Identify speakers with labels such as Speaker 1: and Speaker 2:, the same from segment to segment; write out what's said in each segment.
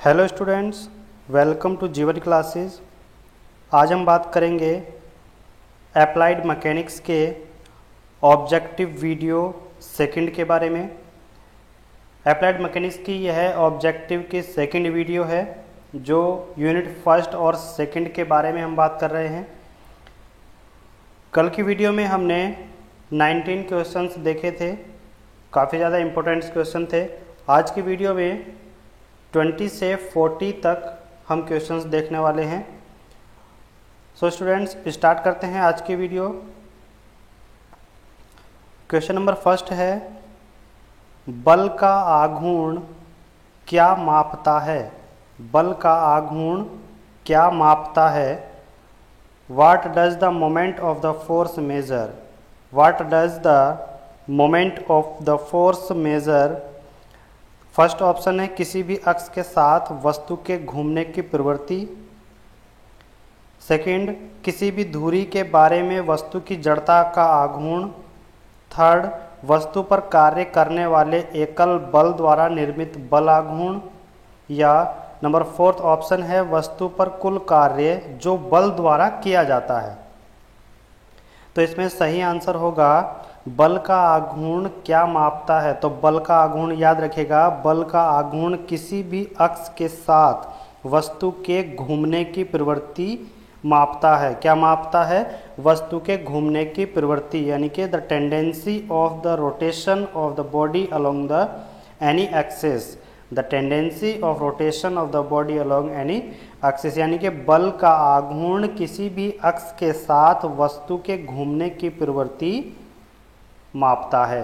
Speaker 1: Hello students, welcome to जीवन classes. आज हम बात करेंगे अप्लाइड मैकेनिक्स के ऑब्जेक्टिव वीडियो सेकंड के बारे में। अप्लाइड मैकेनिक्स की यह ऑब्जेक्टिव की सेकंड वीडियो है जो यूनिट फर्स्ट और सेकंड के बारे में हम बात कर रहे हैं। कल की वीडियो में हमने 19 क्वेश्चंस देखे थे, काफ़ी ज़्यादा इम्पोर्टेंट क्वेश्चन थे। आज की वीडियो में 20 से 40 तक हम क्वेश्चंस देखने वाले हैं। सो स्टूडेंट्स, स्टार्ट करते हैं आज की वीडियो। क्वेश्चन नंबर फर्स्ट है, बल का आघूर्ण क्या मापता है? बल का आघूर्ण क्या मापता है? What does the moment of the force measure? What does the moment of the force measure? First option है किसी भी अक्ष के साथ वस्तु के घूमने की प्रवृत्ति। सेकंड, किसी भी धुरी के बारे में वस्तु की जड़ता का आघूर्ण। थर्ड, वस्तु पर कार्य करने वाले एकल बल द्वारा निर्मित बल आघूर्ण। या नंबर फोर्थ ऑप्शन है वस्तु पर कुल कार्य जो बल द्वारा किया जाता है। तो इसमें सही आंसर होगा बल का आघूर्ण क्या मापता है। तो बल का आघूर्ण याद रखेगा, बल का आघूर्ण किसी भी अक्ष के साथ वस्तु के घूमने की प्रवृत्ति मापता है। क्या मापता है? वस्तु के घूमने की प्रवृत्ति, यानी कि the tendency of the rotation of the body along the any axis. The tendency of rotation of the body along any axis, यानी कि बल का आघूर्ण किसी भी अक्ष के साथ वस्तु के घूमने की प्रवृत्ति मापता है।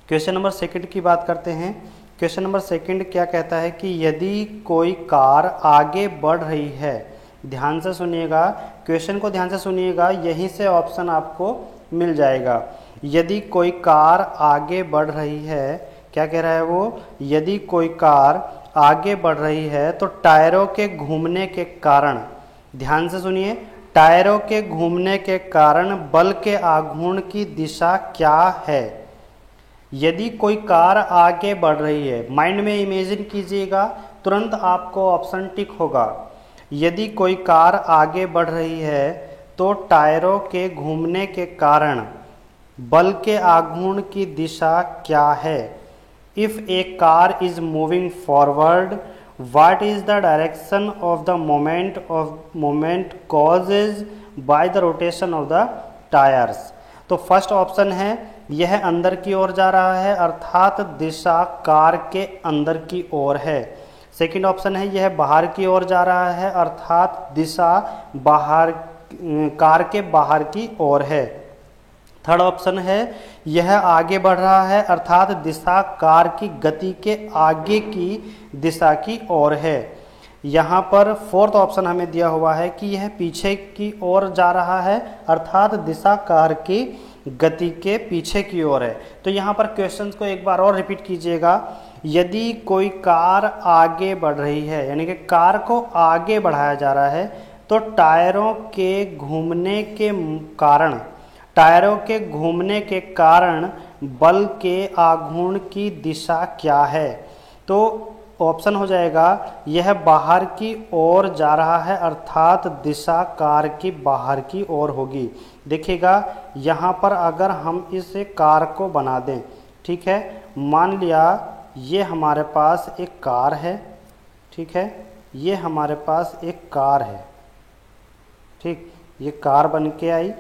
Speaker 1: क्वेश्चन नंबर सेकंड की बात करते हैं। क्वेश्चन नंबर सेकंड क्या कहता है कि यदि कोई कार आगे बढ़ रही है, ध्यान से सुनिएगा, क्वेश्चन को ध्यान से सुनिएगा, यहीं से ऑप्शन आपको मिल जाएगा। यदि कोई कार आगे बढ़ रही है, क्या कह रहा है वो? यदि कोई कार आगे बढ़ रही है तो टायरों के घूमने के कारण, ध्यान से सुनिए, टायरों के घूमने के कारण बल के आघूर्ण की दिशा क्या है? यदि कोई कार आगे बढ़ रही है, माइंड में इमेजिन कीजिएगा, तुरंत आपको ऑप्शन टिक होगा। यदि कोई कार आगे बढ़ रही है तो टायरों के घूमने के कारण बल के आघूर्ण की दिशा क्या है? If A car is moving forward, what is the direction of the moment causes by the rotation of the tires? तो फर्स्ट ऑप्शन है यह अंदर की ओर जा रहा है, अर्थात दिशा कार के अंदर की ओर है। सेकंड ऑप्शन है यह बाहर की ओर जा रहा है, अर्थात दिशा बाहर, कार के बाहर की ओर है। थर्ड ऑप्शन है यह आगे बढ़ रहा है, अर्थात दिशा कार की गति के आगे की दिशा की ओर है। यहाँ पर फोर्थ ऑप्शन हमें दिया हुआ है कि यह पीछे की ओर जा रहा है, अर्थात दिशा कार की गति के पीछे की ओर है। तो यहाँ पर क्वेश्चंस को एक बार और रिपीट कीजिएगा। यदि कोई कार आगे बढ़ रही है, यानी कि कार को आगे बढ़ाया जा रहा है, तो टायरों के घूमने के कारण, टायरों के घूमने के कारण बल के आघूर्ण की दिशा क्या है? तो ऑप्शन हो जाएगा यह बाहर की ओर जा रहा है, अर्थात दिशा कार की बाहर की ओर होगी। देखिएगा यहाँ पर अगर हम इस कार को बना दें, ठीक है, मान लिया ये हमारे पास एक कार है, ठीक है, ये हमारे पास एक कार है, ठीक, ये कार बन के आई।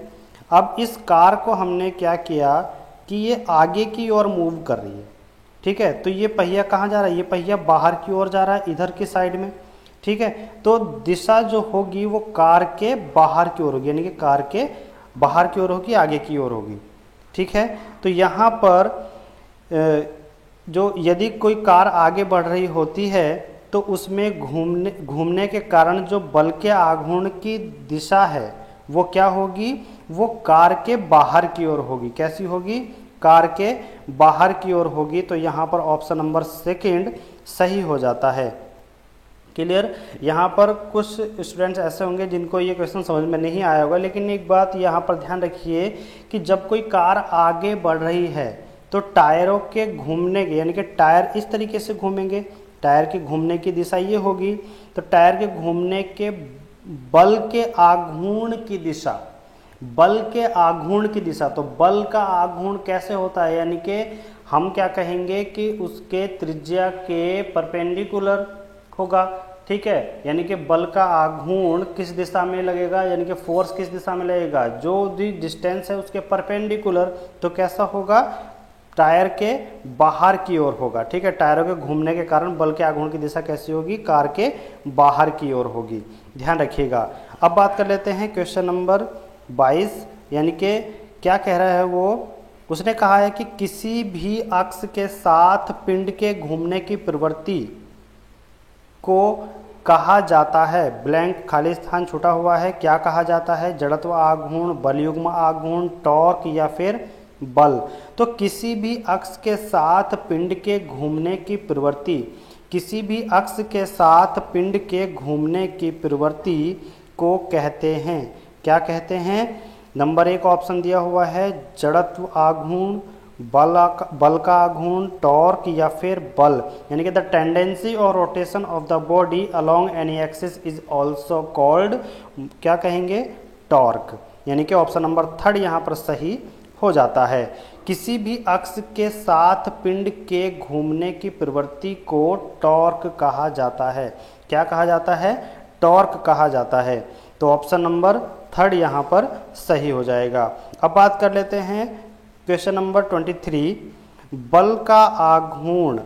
Speaker 1: अब इस कार को हमने क्या किया कि ये आगे की ओर मूव कर रही है, ठीक है, तो ये पहिया कहाँ जा रहा है? ये पहिया बाहर की ओर जा रहा है, इधर की साइड में, ठीक है। तो दिशा जो होगी वो कार के बाहर की ओर होगी, यानी कि कार के बाहर की ओर होगी, आगे की ओर होगी, ठीक है। तो यहाँ पर जो यदि कोई कार आगे बढ़ रही होती है तो उसमें घूमने के कारण जो बल के आघूर्ण की दिशा है वो क्या होगी? वो कार के बाहर की ओर होगी। कैसी होगी? कार के बाहर की ओर होगी। तो यहाँ पर ऑप्शन नंबर सेकंड सही हो जाता है। क्लियर? यहाँ पर कुछ स्टूडेंट्स ऐसे होंगे जिनको ये क्वेश्चन समझ में नहीं आया होगा, लेकिन एक बात यहाँ पर ध्यान रखिए कि जब कोई कार आगे बढ़ रही है तो टायरों के घूमने के, यानी कि टायर इस तरीके से घूमेंगे, टायर के घूमने की दिशा ये होगी। तो टायर के घूमने के बल के आघूर्ण की दिशा, बल के आघूर्ण की दिशा, तो बल का आघूर्ण कैसे होता है, यानी कि हम क्या कहेंगे कि उसके त्रिज्या के परपेंडिकुलर होगा। ठीक है, यानी कि बल का आघूर्ण किस दिशा में लगेगा, यानी कि फोर्स किस दिशा में लगेगा, जो भी डिस्टेंस है उसके परपेंडिकुलर। तो कैसा होगा, टायर के बाहर की ओर होगा। ठीक है, टायरों के घूमने के कारण बल के आघूर्ण की दिशा कैसी होगी, कार के बाहर की ओर होगी, ध्यान रखिएगा। अब बात कर लेते हैं क्वेश्चन नंबर 22, यानी कि क्या कह रहा है वो, उसने कहा है कि किसी भी अक्ष के साथ पिंड के घूमने की प्रवृत्ति को कहा जाता है, ब्लैंक खाली स्थान छूटा हुआ है, क्या कहा जाता है, जड़त्व आघूर्ण, बलयुग्म आघूर्ण, टॉर्क या फिर बल। तो किसी भी अक्ष के साथ पिंड के घूमने की प्रवृत्ति, किसी भी अक्ष के साथ पिंड के घूमने की प्रवृत्ति को कहते हैं, क्या कहते हैं। नंबर 1 ऑप्शन दिया हुआ है जड़त्व आघूर्ण, बल का आघूर्ण, टॉर्क या फिर बल, यानी कि द टेंडेंसी और rotation of the body along any axis is also called, क्या कहेंगे, टॉर्क, यानी कि ऑप्शन नंबर 3 यहाँ पर सही हो जाता है। किसी भी अक्ष के साथ पिंड के घूमने की प्रवृत्ति को टॉर्क कहा जाता है, क्या कहा जाता है, टॉर्क कहा जाता है। तो ऑप्शन नंबर 3 यहाँ पर सही हो जाएगा। अब बात कर लेते हैं क्वेश्चन नंबर 23, बल का आघूर्ण,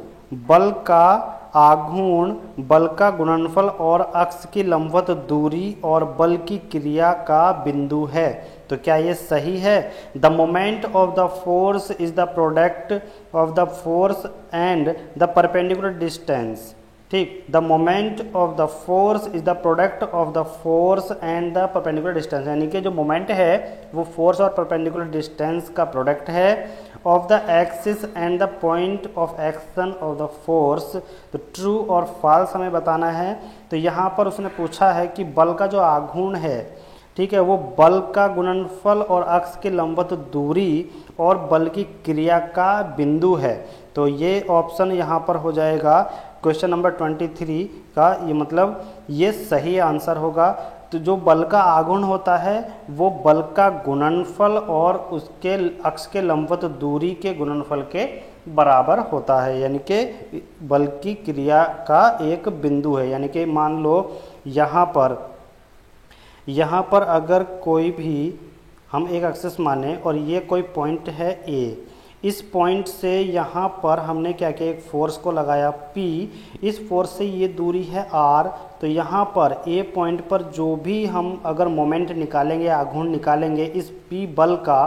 Speaker 1: बल का आघूर्ण, बल का गुणनफल और अक्ष की लंबवत दूरी और बल की क्रिया का बिंदु है। तो क्या ये सही है। The moment of the force is the product of the force and the perpendicular distance. ठीक, the moment of the force is the product of the force and the perpendicular distance, यानी कि जो मोमेंट है वो force और perpendicular distance का product है। Of the axis and the point of action of the force, तो true और फॉल्स हमें बताना है। तो यहाँ पर उसने पूछा है कि बल का जो आघूर्ण है, ठीक है, वो बल का गुणनफल और अक्ष की लंबवत दूरी और बल की क्रिया का बिंदु है। तो ये ऑप्शन यहाँ पर हो जाएगा क्वेश्चन नंबर 23 का, ये मतलब ये सही आंसर होगा। तो जो बल का आघूर्ण होता है वो बल का गुणनफल और उसके अक्ष के लंबवत दूरी के गुणनफल के बराबर होता है, यानी कि बल की क्रिया का एक बिंदु है। यानी कि मान लो यहाँ पर अगर कोई भी हम एक एक्सिस माने और ये कोई पॉइंट है ए, इस पॉइंट से यहाँ पर हमने क्या किया, एक फोर्स को लगाया P, इस फोर्स से ये दूरी है R। तो यहाँ पर A पॉइंट पर जो भी हम अगर मोमेंट निकालेंगे, आघूर्ण निकालेंगे, इस P बल का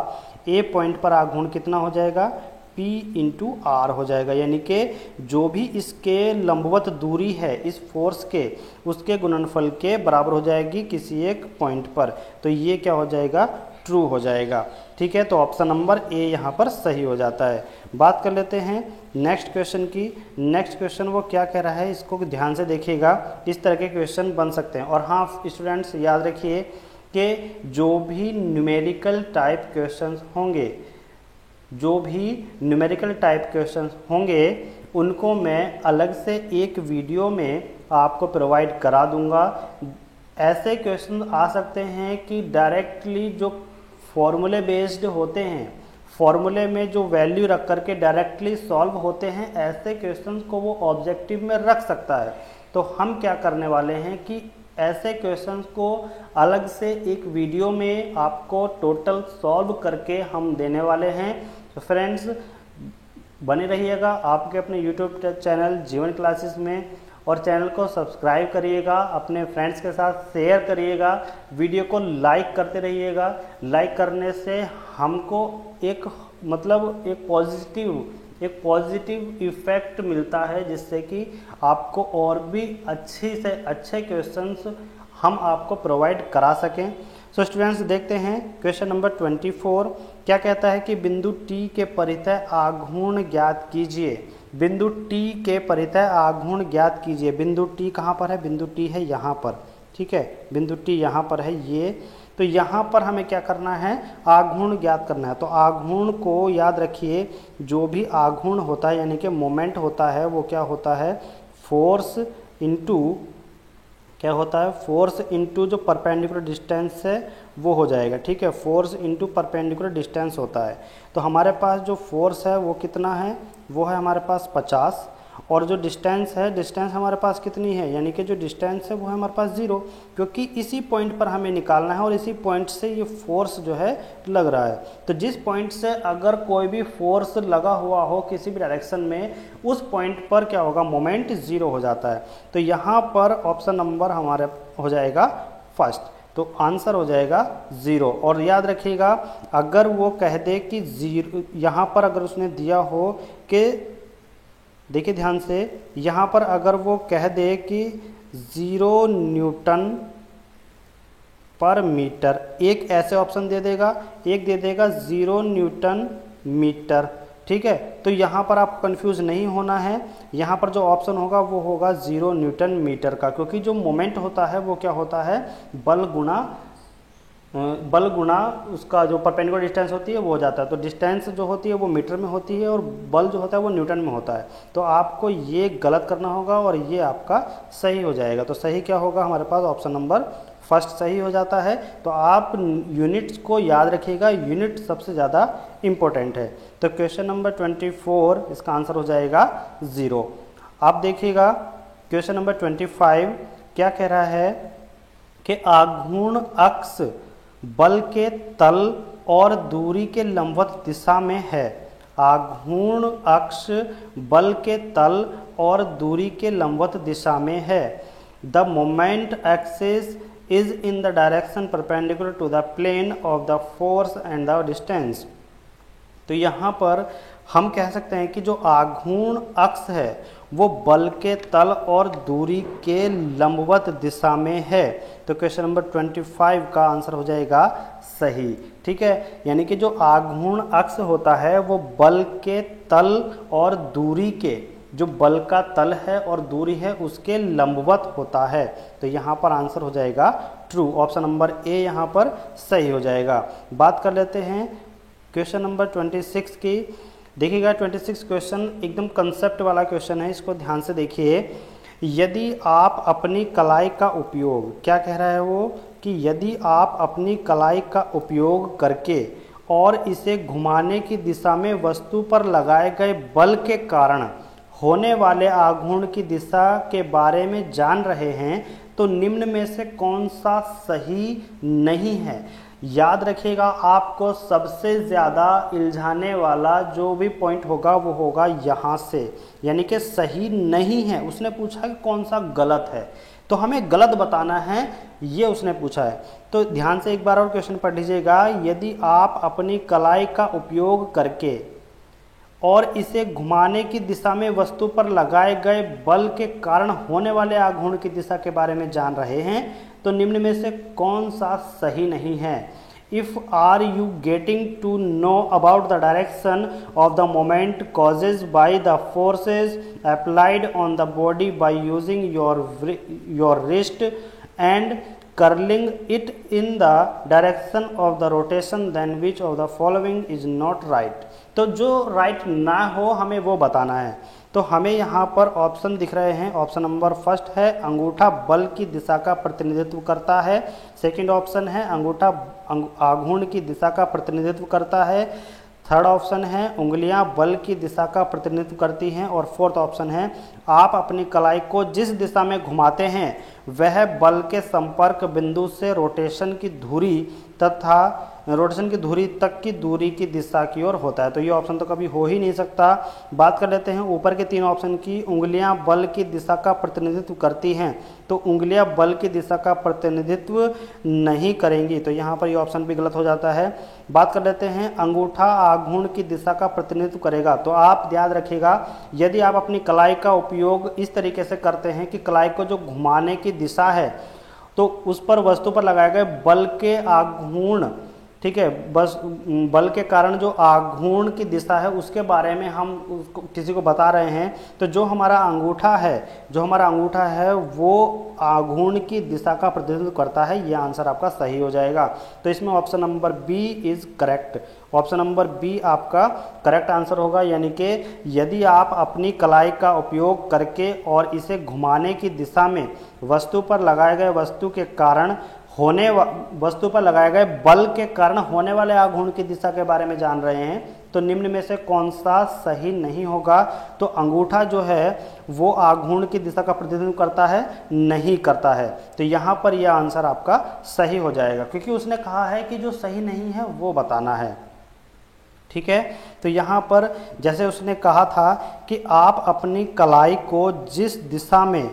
Speaker 1: A पॉइंट पर आघूर्ण कितना हो जाएगा, P इंटू R हो जाएगा, यानी कि जो भी इसके लंबवत दूरी है इस फोर्स के, उसके गुणनफल के बराबर हो जाएगी किसी एक पॉइंट पर। तो ये क्या हो जाएगा, ट्रू हो जाएगा। ठीक है, तो ऑप्शन नंबर ए यहाँ पर सही हो जाता है। बात कर लेते हैं नेक्स्ट क्वेश्चन की। नेक्स्ट क्वेश्चन वो क्या कह रहा है, इसको ध्यान से देखिएगा, इस तरह के क्वेश्चन बन सकते हैं। और हाँ स्टूडेंट्स, याद रखिए कि जो भी न्यूमेरिकल टाइप क्वेश्चन होंगे, जो भी न्यूमेरिकल टाइप क्वेश्चन होंगे उनको मैं अलग से एक वीडियो में आपको प्रोवाइड करा दूंगा। ऐसे क्वेश्चन आ सकते हैं कि डायरेक्टली जो फॉर्मूले बेस्ड होते हैं, फॉर्मूले में जो वैल्यू रख करके डायरेक्टली सॉल्व होते हैं, ऐसे क्वेश्चंस को वो ऑब्जेक्टिव में रख सकता है। तो हम क्या करने वाले हैं कि ऐसे क्वेश्चंस को अलग से एक वीडियो में आपको टोटल सॉल्व करके हम देने वाले हैं। तो फ्रेंड्स बने रहिएगा आपके अपने यूट्यूब चैनल जीवन क्लासेस में, और चैनल को सब्सक्राइब करिएगा, अपने फ्रेंड्स के साथ शेयर करिएगा, वीडियो को लाइक करते रहिएगा। लाइक करने से हमको एक पॉजिटिव इफेक्ट मिलता है, जिससे कि आपको और भी अच्छी से अच्छे क्वेश्चंस हम आपको प्रोवाइड करा सकें। सो स्टूडेंट्स देखते हैं क्वेश्चन नंबर 24 क्या कहता है कि बिंदु टी के परितः आघूर्ण ज्ञात कीजिए। बिंदु टी के परितः आघूर्ण ज्ञात कीजिए। बिंदु टी कहाँ पर है, बिंदु टी है यहाँ पर, ठीक है, बिंदु टी यहाँ पर है ये। तो यहाँ पर हमें क्या करना है, आघूर्ण ज्ञात करना है। तो आघूर्ण को याद रखिए, जो भी आघूर्ण होता है यानी कि मोमेंट होता है वो क्या होता है, फोर्स इनटू क्या होता है, फोर्स इनटू जो परपेंडिकुलर डिस्टेंस है वो हो जाएगा, ठीक है, फोर्स इनटू परपेंडिकुलर डिस्टेंस होता है। तो हमारे पास जो फोर्स है वो कितना है, वो है हमारे पास 50, और जो डिस्टेंस है, डिस्टेंस हमारे पास कितनी है, यानी कि जो डिस्टेंस है वो है हमारे पास 0, क्योंकि इसी पॉइंट पर हमें निकालना है और इसी पॉइंट से ये फोर्स जो है लग रहा है। तो जिस पॉइंट से अगर कोई भी फोर्स लगा हुआ हो किसी भी डायरेक्शन में, उस पॉइंट पर क्या होगा, मोमेंट 0 हो जाता है। तो यहाँ पर ऑप्शन नंबर हमारे हो जाएगा फर्स्ट, तो आंसर हो जाएगा 0। और याद रखिएगा, अगर वो कह दे कि 0, यहाँ पर अगर उसने दिया हो कि, देखिए ध्यान से, यहाँ पर अगर वो कह दे कि 0 न्यूटन पर मीटर, एक ऐसे ऑप्शन दे देगा, एक दे देगा 0 न्यूटन मीटर, ठीक है। तो यहाँ पर आपको कंफ्यूज नहीं होना है, यहाँ पर जो ऑप्शन होगा वो होगा 0 न्यूटन मीटर का, क्योंकि जो मोमेंट होता है वो क्या होता है, बल गुना उसका जो परपेंडिकुलर डिस्टेंस होती है वो हो जाता है। तो डिस्टेंस जो होती है वो मीटर में होती है और बल जो होता है वो न्यूटन में होता है। तो आपको ये गलत करना होगा और ये आपका सही हो जाएगा। तो सही क्या होगा, हमारे पास ऑप्शन नंबर फर्स्ट सही हो जाता है। तो आप यूनिट्स को याद रखिएगा, यूनिट सबसे ज़्यादा इम्पोर्टेंट है। तो क्वेश्चन नंबर 24 इसका आंसर हो जाएगा 0। आप देखिएगा क्वेश्चन नंबर 25 क्या कह रहा है कि आघूर्ण अक्ष बल के तल और दूरी के लंबवत दिशा में है। आघूर्ण अक्ष बल के तल और दूरी के लंबवत दिशा में है। The moment axis is in the direction perpendicular to the plane of the force and the distance. तो यहाँ पर हम कह सकते हैं कि जो आघूर्ण अक्ष है वो बल के तल और दूरी के लंबवत दिशा में है। तो क्वेश्चन नंबर 25 का आंसर हो जाएगा सही, ठीक है। यानी कि जो आघूर्ण अक्ष होता है वो बल के तल और दूरी के, जो बल का तल है और दूरी है उसके लंबवत होता है। तो यहाँ पर आंसर हो जाएगा ट्रू, ऑप्शन नंबर ए यहाँ पर सही हो जाएगा। बात कर लेते हैं क्वेश्चन नंबर 26 की। देखिएगा 26 क्वेश्चन एकदम कंसेप्ट वाला क्वेश्चन है, इसको ध्यान से देखिए। यदि आप अपनी कलाई का उपयोग, क्या कह रहा है वो, कि यदि आप अपनी कलाई का उपयोग करके और इसे घुमाने की दिशा में वस्तु पर लगाए गए बल के कारण होने वाले आघूर्ण की दिशा के बारे में जान रहे हैं, तो निम्न में से कौन सा सही नहीं है। याद रखिएगा, आपको सबसे ज़्यादा इल्झाने वाला जो भी पॉइंट होगा वो होगा यहाँ से, यानी कि सही नहीं है। उसने पूछा कि कौन सा गलत है, तो हमें गलत बताना है, ये उसने पूछा है। तो ध्यान से एक बार और क्वेश्चन पढ़ लीजिएगा। यदि आप अपनी कलाई का उपयोग करके और इसे घुमाने की दिशा में वस्तु पर लगाए गए बल के कारण होने वाले आघूर्ण की दिशा के बारे में जान रहे हैं, तो निम्न में से कौन सा सही नहीं है। If are you getting to know about the direction of the moment causes by the forces applied on the body by using your wrist and curling it in the direction of the rotation, then which of the following is not right। तो जो right ना हो हमें वो बताना है। तो हमें यहाँ पर ऑप्शन दिख रहे हैं। ऑप्शन नंबर फर्स्ट है अंगूठा बल की दिशा का प्रतिनिधित्व करता है। सेकंड ऑप्शन है अंगूठा आघूर्ण की दिशा का प्रतिनिधित्व करता है। थर्ड ऑप्शन है उंगलियां बल की दिशा का प्रतिनिधित्व करती हैं। और फोर्थ ऑप्शन है आप अपनी कलाई को जिस दिशा में घुमाते हैं वह बल के संपर्क बिंदु से रोटेशन की धुरी तथा रोटेशन की धुरी तक की दूरी की दिशा की ओर होता है। तो ये ऑप्शन तो कभी हो ही नहीं सकता। बात कर लेते हैं ऊपर के तीन ऑप्शन की। उंगलियां बल की दिशा का प्रतिनिधित्व करती हैं, तो उंगलियां बल की दिशा का प्रतिनिधित्व नहीं करेंगी, तो यहाँ पर ये ऑप्शन भी गलत हो जाता है। बात कर लेते हैं अंगूठा आघूर्ण की दिशा का प्रतिनिधित्व करेगा। तो आप याद रखिएगा, यदि आप अपनी कलाई का उपयोग इस तरीके से करते हैं कि कलाई को जो घुमाने की दिशा है तो उस पर वस्तु पर लगाए गए बल के आघूर्ण, ठीक है, बस बल के कारण जो आघूर्ण की दिशा है उसके बारे में हम किसी को बता रहे हैं, तो जो हमारा अंगूठा है वो आघूर्ण की दिशा का प्रतिनिधित्व करता है। यह आंसर आपका सही हो जाएगा। तो इसमें option number B is correct. Option number B आपका करेक्ट आंसर होगा। यानी कि यदि आप अपनी कलाई का उपयोग करके और इसे घुमाने की दिशा में वस्तु पर लगाए गए वस्तु पर लगाए गए बल के कारण होने वाले आघूर्ण की दिशा के बारे में जान रहे हैं, तो निम्न में से कौन सा सही नहीं होगा? तो अंगूठा जो है वो आघूर्ण की दिशा का प्रतिनिधित्व करता है? नहीं करता है। तो यहाँ पर यह आंसर आपका सही हो जाएगा, क्योंकि उसने कहा है कि जो सही नहीं है वो बताना है। ठीक है, तो यहाँ पर जैसे उसने कहा था कि आप अपनी कलाई को जिस दिशा में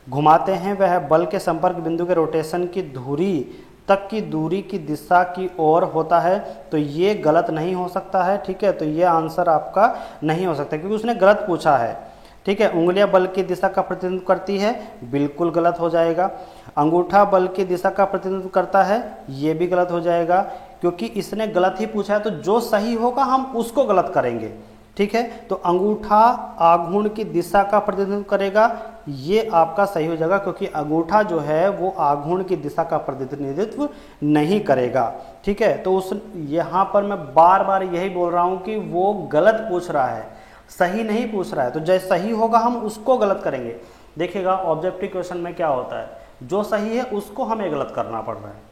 Speaker 1: घुमाते हैं वह बल के संपर्क बिंदु के रोटेशन की धुरी तक की दूरी की दिशा की ओर होता है, तो ये गलत नहीं हो सकता है। ठीक है, तो ये आंसर आपका नहीं हो सकता, क्योंकि उसने गलत पूछा है। ठीक है, उंगलियां बल की दिशा का प्रतिनिधित्व करती है, बिल्कुल गलत हो जाएगा। अंगूठा बल की दिशा का प्रतिनिधित्व करता है, ये भी गलत हो जाएगा, क्योंकि इसने गलत ही पूछा है, तो जो सही होगा हम उसको गलत करेंगे। ठीक है, तो अंगूठा आघूर्ण की दिशा का प्रतिनिधित्व करेगा, ये आपका सही हो जाएगा, क्योंकि अंगूठा जो है वो आघूर्ण की दिशा का प्रतिनिधित्व नहीं करेगा। ठीक है, तो उस यहाँ पर मैं बार बार यही बोल रहा हूँ कि वो गलत पूछ रहा है, सही नहीं पूछ रहा है, तो जैसे सही होगा हम उसको गलत करेंगे। देखिएगा ऑब्जेक्टिव क्वेश्चन में क्या होता है, जो सही है उसको हमें गलत करना पड़ रहा है।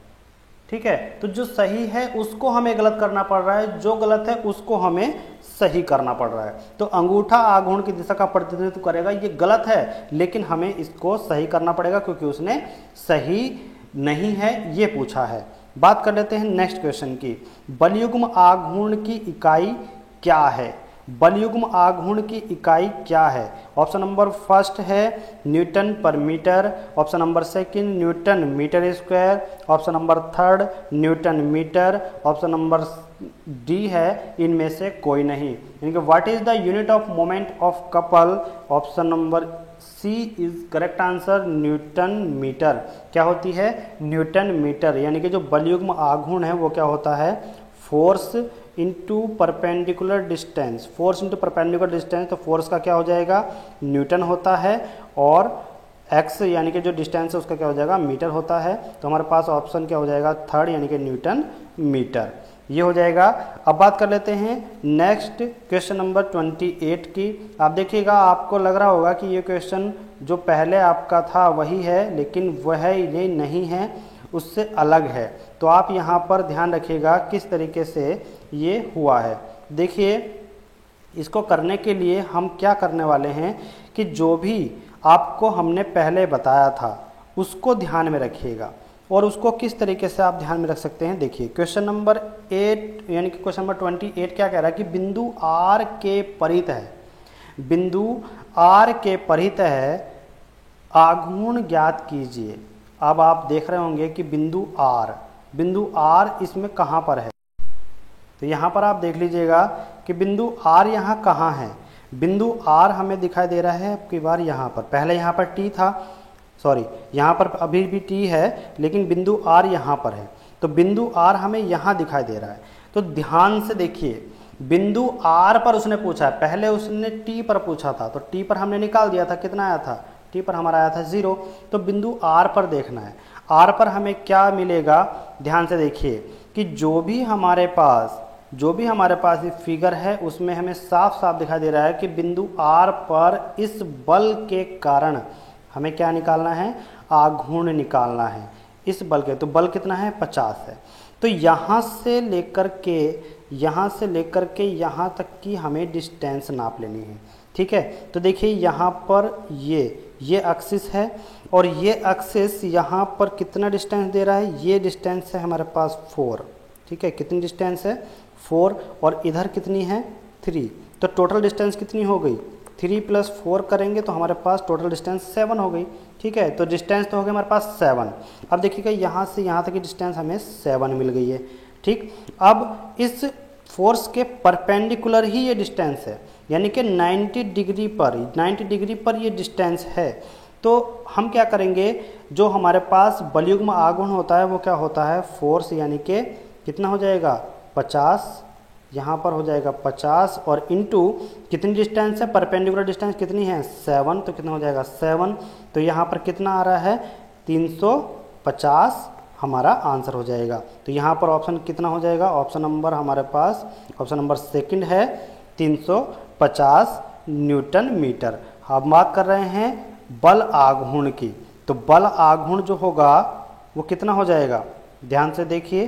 Speaker 1: ठीक है, तो जो सही है उसको हमें गलत करना पड़ रहा है, जो गलत है उसको हमें सही करना पड़ रहा है। तो अंगूठा आघूर्ण की दिशा का प्रतिनिधित्व करेगा, ये गलत है, लेकिन हमें इसको सही करना पड़ेगा, क्योंकि उसने सही नहीं है ये पूछा है। बात कर लेते हैं नेक्स्ट क्वेश्चन की। बलयुग्म आघूर्ण की इकाई क्या है? बलयुग्म आघूर्ण की इकाई क्या है? ऑप्शन नंबर फर्स्ट है newton per metre, option number second newton metre square, option number third newton metre, option number D है इनमें से कोई नहीं। यानी कि what is the unit of moment of couple? Option number C is correct answer, newton metre. क्या होती है? Newton metre. यानी कि जो बलयुग्म आघूर्ण है वो क्या होता है? Force into perpendicular distance. Force into perpendicular distance, तो फोर्स का क्या हो जाएगा? न्यूटन होता है, और एक्स यानी कि जो डिस्टेंस है उसका क्या हो जाएगा? मीटर होता है। तो हमारे पास ऑप्शन क्या हो जाएगा? थर्ड, यानी कि न्यूटन मीटर, ये हो जाएगा। अब बात कर लेते हैं नेक्स्ट क्वेश्चन नंबर 28 की। आप देखिएगा, आपको लग रहा होगा कि ये क्वेश्चन जो पहले आपका था वही है, लेकिन वह ये नहीं है, उससे अलग है। तो आप यहाँ पर ध्यान रखिएगा किस तरीके से ये हुआ है। देखिए, इसको करने के लिए हम क्या करने वाले हैं कि जो भी आपको हमने पहले बताया था उसको ध्यान में रखिएगा, और उसको किस तरीके से आप ध्यान में रख सकते हैं। देखिए क्वेश्चन नंबर 8 यानी कि क्वेश्चन नंबर 28 क्या कह रहा है कि बिंदु आर के परित है, बिंदु आर के परित है आघूर्ण ज्ञात कीजिए। अब आप देख रहे होंगे कि बिंदु आर इसमें कहाँ पर है, तो यहाँ पर आप देख लीजिएगा कि बिंदु आर यहाँ कहाँ है। बिंदु आर हमें दिखाई दे रहा है आपकी बार यहाँ पर, पहले यहाँ पर टी था, सॉरी यहाँ पर अभी भी टी है, लेकिन बिंदु आर यहाँ पर है। तो बिंदु आर हमें यहाँ दिखाई दे रहा है। तो ध्यान से देखिए, बिंदु आर पर उसने पूछा है, पहले उसने टी पर पूछा था, तो टी पर हमने निकाल दिया था, कितना आया था? टी पर हमारा आया था 0। तो बिंदु आर पर देखना है। आर पर हमें क्या मिलेगा? ध्यान से देखिए कि जो भी हमारे पास ये फिगर है उसमें हमें साफ साफ दिखाई दे रहा है कि बिंदु आर पर इस बल के कारण हमें क्या निकालना है? आघूर्ण निकालना है इस बल के। तो बल कितना है? 50 है। तो यहाँ से लेकर के यहाँ तक की हमें डिस्टेंस नाप लेनी है। ठीक है, तो देखिए यहाँ पर ये एक्सिस है, और ये एक्सिस यहाँ पर कितना डिस्टेंस दे रहा है? ये डिस्टेंस है हमारे पास 4। ठीक है, कितनी डिस्टेंस है? 4, और इधर कितनी है? 3। तो टोटल डिस्टेंस कितनी हो गई? 3 + 4 करेंगे तो हमारे पास टोटल डिस्टेंस 7 हो गई। ठीक है, तो डिस्टेंस तो हो गया हमारे पास 7। अब देखिएगा यहाँ से यहाँ तक की डिस्टेंस हमें 7 मिल गई है। ठीक, अब इस फोर्स के परपेंडिकुलर ही ये डिस्टेंस है, यानी कि 90 डिग्री पर ये डिस्टेंस है। तो हम क्या करेंगे, जो हमारे पास बलयुग्म आघूर्ण होता है वो क्या होता है? फोर्स, यानी कि कितना हो जाएगा? 50, यहाँ पर हो जाएगा 50, और इनटू कितनी डिस्टेंस है? परपेंडिकुलर डिस्टेंस कितनी है? 7। तो कितना हो जाएगा? 7। तो यहाँ पर कितना आ रहा है? 350 हमारा आंसर हो जाएगा। तो यहाँ पर ऑप्शन कितना हो जाएगा, ऑप्शन नंबर हमारे पास ऑप्शन नंबर सेकंड है 350 न्यूटन मीटर। हम बात कर रहे हैं बल आघूर्ण की, तो बल आघूर्ण जो होगा वो कितना हो जाएगा, ध्यान से देखिए।